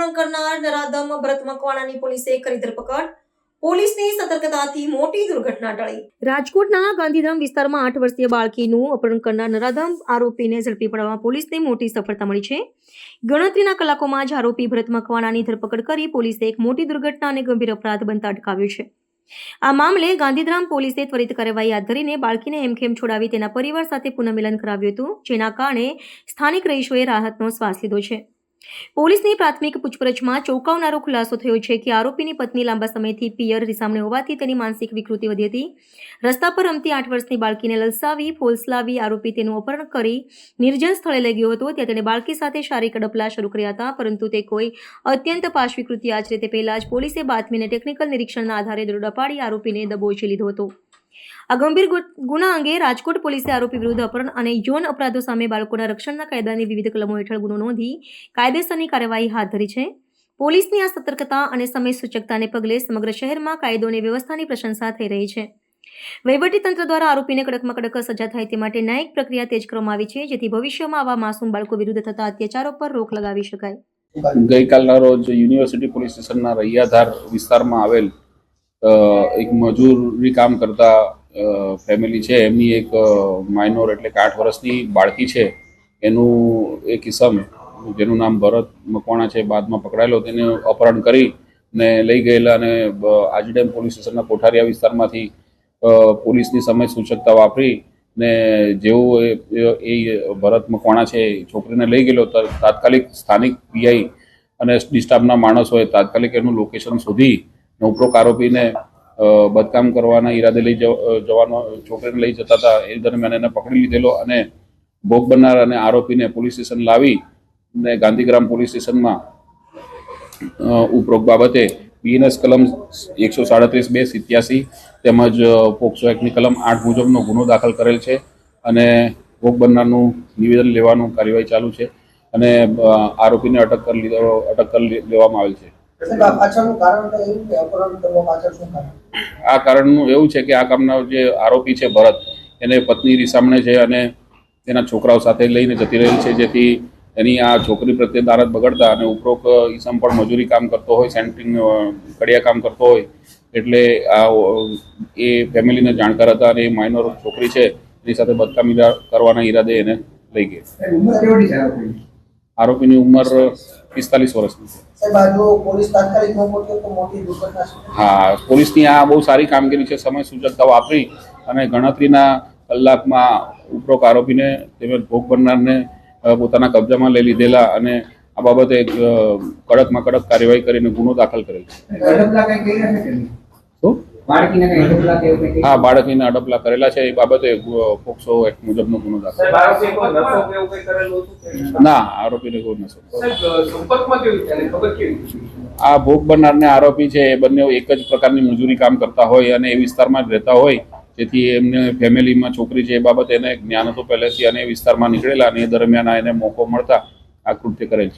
અપહરણ કરનાર નરાધમ ભરત મકવાણાની પોલીસે કરી ધરપકડ. પોલીસની સતર્કતાથી મોટી દુર્ઘટના ટળી. રાજકોટના ગાંધીધામ વિસ્તારમાં 8 વર્ષીય બાળકીનું અપહરણ કરનાર નરાધમ આરોપીને ઝડપી પાડવામાં પોલીસને મોટી સફળતા મળી છે. ગણતરીના કલાકોમાં જ આરોપી ભરત મકવાણાની ધરપકડ કરી પોલીસે એક મોટી દુર્ઘટના અને ગંભીર અપરાધ બનતા અટકાવ્યો છે. આ મામલે ગાંધીધામ પોલીસે ત્વરિત કાર્યવાહી હાથ ધરીને બાળકીને હેમખેમ છોડાવી તેના પરિવાર સાથે પુનઃમિલન કરાવ્યું હતું, જેના કારણે સ્થાનિક રહીશોએ રાહતનો શ્વાસ લીધો છે. પોલીસની પ્રાથમિક પૂછપરછમાં ચોંકાવનારો ખુલાસો થયો છે કે આરોપીની પત્ની લાંબા સમયથી પિયર રિસામણે હોવાથી તેની માનસિક વિકૃતિ વધી હતી. રસ્તા પર રમતી 8 વર્ષની બાળકીને લલસાવી ફોલસલાવી આરોપી તેનું અપહરણ કરી નિર્જન સ્થળે લઈ ગયો હતો. ત્યાં તેણે બાળકી સાથે શારીરિક અડપલા શરૂ કર્યા હતા, પરંતુ તે કોઈ અત્યંત પાશ વિકૃતિ આચરે તે પહેલા જ પોલીસે બાતમીને ટેકનિકલ નિરીક્ષણના આધારે દરોડા પાડી આરોપીને દબોચી લીધો હતો. આ ગંભીર ગુના અંગે રાજકોટ પોલીસે આરોપી વિરુદ્ધ અપહરણ અને યૌન અપરાધો સામે બાળકોના રક્ષણના કાયદાની વિવિધ કલમો હેઠળ ગુનો નોંધી કાયદેસરની કાર્યવાહી હાથ ધરી છે. પોલીસની આ સતર્કતા અને સમય સૂચકતાને પગલે સમગ્ર શહેરમાં કાયદો અને વ્યવસ્થાની પ્રશંસા થઈ રહી છે. વહીવટીતંત્ર દ્વારા આરોપીને કડકમાં કડક સજા થાય તે માટે ન્યાયિક પ્રક્રિયા તેજ કરવામાં આવી છે, જેથી ભવિષ્યમાં આવા માસૂમ બાળકો વિરુદ્ધ થતા અત્યાચારો પર રોક લગાવી શકાય. ગઈકાલના રોજ યુનિવર્સિટી પોલીસ સ્ટેશનના રૈયાધાર વિસ્તારમાં આવેલ એક મજૂરી કામ કરતા ફેમિલી છે, એમની એક માઇનોર એટલે કે 8 વર્ષની બાળકી છે, એનું એક ઇસમ જેનું નામ ભરત મકવાણા છે, બાદમાં પકડાયેલો, તેને અપહરણ કરી ને લઈ ગયેલા અને આજીડેમ પોલીસ સ્ટેશનના કોઠારિયા વિસ્તારમાંથી પોલીસની સમય સૂચકતા વાપરી ને જેવું એ ભરત મકવાણા છે છોકરીને લઈ ગયેલો, તાત્કાલિક સ્થાનિક પીઆઈ અને સ્ટાફના માણસોએ તાત્કાલિક એનું લોકેશન શોધી ઉપરોક્ત આરોપીને બદકામ કરવાના ઈરાદે લઈ જવાનો છોકરીને લઈ જતા હતા. એ દરમિયાન એને પકડી લીધેલો અને ભોગ બનનાર અને આરોપીને પોલીસ સ્ટેશન લાવી ને ગાંધીગ્રામ પોલીસ સ્ટેશનમાં ઉપરોક્ત બાબતે બીએનએસ કલમ 137(2) તેમજ પોક્સો એક્ટની કલમ 8 મુજબનો ગુનો દાખલ કરેલ છે અને ભોગ બનનારનું નિવેદન લેવાનું કાર્યવાહી ચાલુ છે અને આરોપીને અટક કરી લેવામાં આવેલ છે. આ કારણનું એવું છે કે આ કામના જે આરોપી છે ભરત, એને પત્ની રિસામણે છે અને તેના છોકરાઓ સાથે લઈને જતી રહેલ છે, જેથી એની આ છોકરી પ્રત્યે દારદ બગડતા અને ઉપરોક્ત ઈસમ પણ મજૂરી કામ કરતો હોય, સેન્ટરિંગ કડિયા કામ કરતો હોય, એટલે આ એ ફેમિલીને જાણકાર હતા અને એ માઇનોર છોકરી છે એની સાથે બદકામી કરવાના ઈરાદે એને લઈ ગયા. આરોપીની ઉંમર 45 વર્ષની છે. હા, પોલીસની આ બહુ સારી કામગીરી છે. સમય સૂચકતા વાપરી અને ગણતરીના કલાકમાં ઉપરોક્ત આરોપીને તેમજ ભોગ બનનારને પોતાના કબજામાં લઈ લીધેલા અને આ બાબતે કડકમાં કડક કાર્યવાહી કરીને ગુનો દાખલ કરેલ છે. હા, બાળકીને અડપલા કરેલા છે. એ બાબતે પોક્સો એક્ટ મુજબનો ગુનો દાખલ. ના, આરોપીને કોઈ નશો. આ ભોગ બનનારને આરોપી છે એ બંને એક જ પ્રકારની મજૂરી કામ કરતા હોય અને એ વિસ્તારમાં જ રહેતા હોય, જેથી એમને ફેમિલીમાં છોકરી છે એ બાબતે એને જ્ઞાન હતું પહેલેથી અને એ વિસ્તારમાં નીકળેલા અને એ દરમિયાન એને મોકો મળતા આ કૃત્ય કરેલ છે.